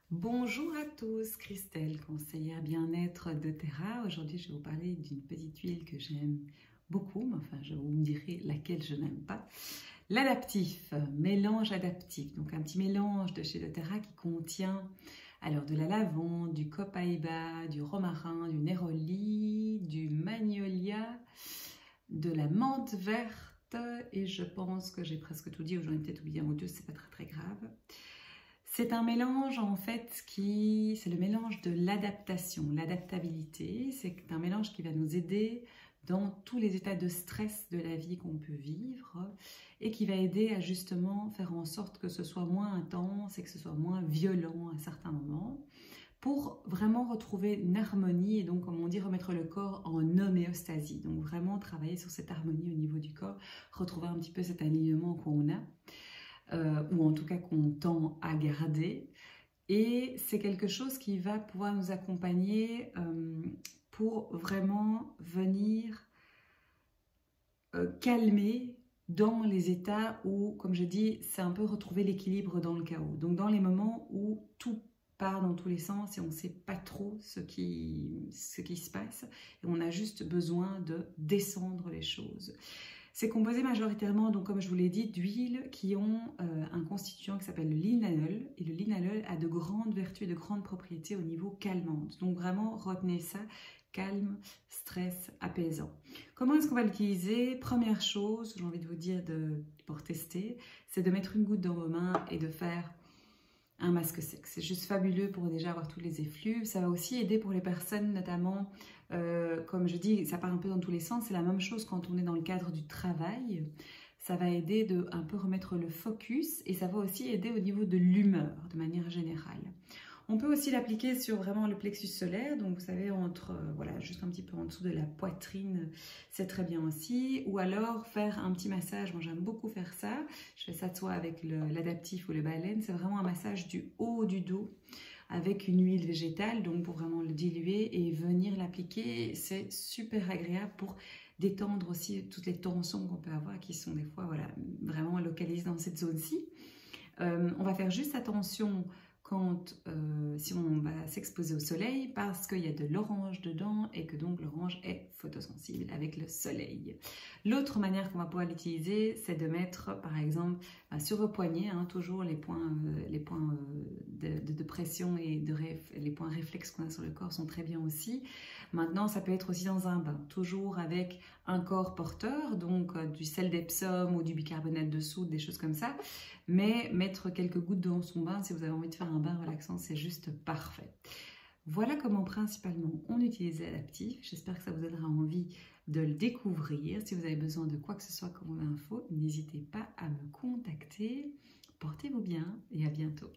Bonjour à tous, Christelle, conseillère bien-être de Terra. Aujourd'hui, je vais vous parler d'une petite huile que j'aime beaucoup, mais enfin, vous me direz laquelle je n'aime pas. L'adaptif, mélange adaptif. Donc, un petit mélange de chez doTERRA qui contient alors de la lavande, du copaiba, du romarin, du néroli, du magnolia, de la menthe verte et je pense que j'ai presque tout dit ou j'en ai peut-être oublié un ou deux, c'est pas très grave. C'est un mélange en fait c'est le mélange de l'adaptation, l'adaptabilité. C'est un mélange qui va nous aider dans tous les états de stress de la vie qu'on peut vivre et qui va aider à justement faire en sorte que ce soit moins intense et que ce soit moins violent à certains moments pour vraiment retrouver une harmonie et donc, comme on dit, remettre le corps en homéostasie. Donc vraiment travailler sur cette harmonie au niveau du corps, retrouver un petit peu cet alignement qu'on a. Ou en tout cas qu'on tend à garder. Et c'est quelque chose qui va pouvoir nous accompagner pour vraiment venir calmer dans les états où, comme je dis, c'est un peu retrouver l'équilibre dans le chaos. Donc dans les moments où tout part dans tous les sens et on ne sait pas trop ce qui se passe et on a juste besoin de descendre les choses. C'est composé majoritairement, donc comme je vous l'ai dit, d'huiles qui ont un constituant qui s'appelle le linalool. Et le linalool a de grandes vertus et de grandes propriétés au niveau calmante. Donc vraiment, retenez ça, calme, stress, apaisant. Comment est-ce qu'on va l'utiliser? Première chose, j'ai envie de vous dire pour tester, c'est de mettre une goutte dans vos mains et de faire un masque sec. C'est juste fabuleux pour déjà avoir tous les effluves. Ça va aussi aider pour les personnes, notamment, comme je dis, ça part un peu dans tous les sens. C'est la même chose quand on est dans le cadre du travail. Ça va aider de un peu remettre le focus et ça va aussi aider au niveau de l'humeur de manière générale. On peut aussi l'appliquer sur vraiment le plexus solaire, donc vous savez, voilà, juste un petit peu en dessous de la poitrine, c'est très bien aussi. Ou alors faire un petit massage, moi j'aime beaucoup faire ça. Je fais ça soit avec l'adaptif ou le baleine, c'est vraiment un massage du haut du dos avec une huile végétale, donc pour vraiment le diluer et venir l'appliquer. C'est super agréable pour détendre aussi toutes les tensions qu'on peut avoir qui sont des fois voilà, vraiment localisées dans cette zone-ci. On va faire juste attention si on va s'exposer au soleil parce qu'il y a de l'orange dedans et que donc l'orange est photosensible avec le soleil. L'autre manière qu'on va pouvoir l'utiliser, c'est de mettre par exemple sur vos poignets, toujours les points de pression et les points réflexes qu'on a sur le corps sont très bien aussi. Maintenant, ça peut être aussi dans un bain, toujours avec un corps porteur, donc du sel d'Epsom ou du bicarbonate de soude, des choses comme ça. Mais mettre quelques gouttes dans son bain, si vous avez envie de faire un bain relaxant, c'est juste parfait. Voilà comment principalement on utilise l'adaptif. J'espère que ça vous donnera envie de le découvrir. Si vous avez besoin de quoi que ce soit comme info, n'hésitez pas à me contacter. Portez-vous bien et à bientôt.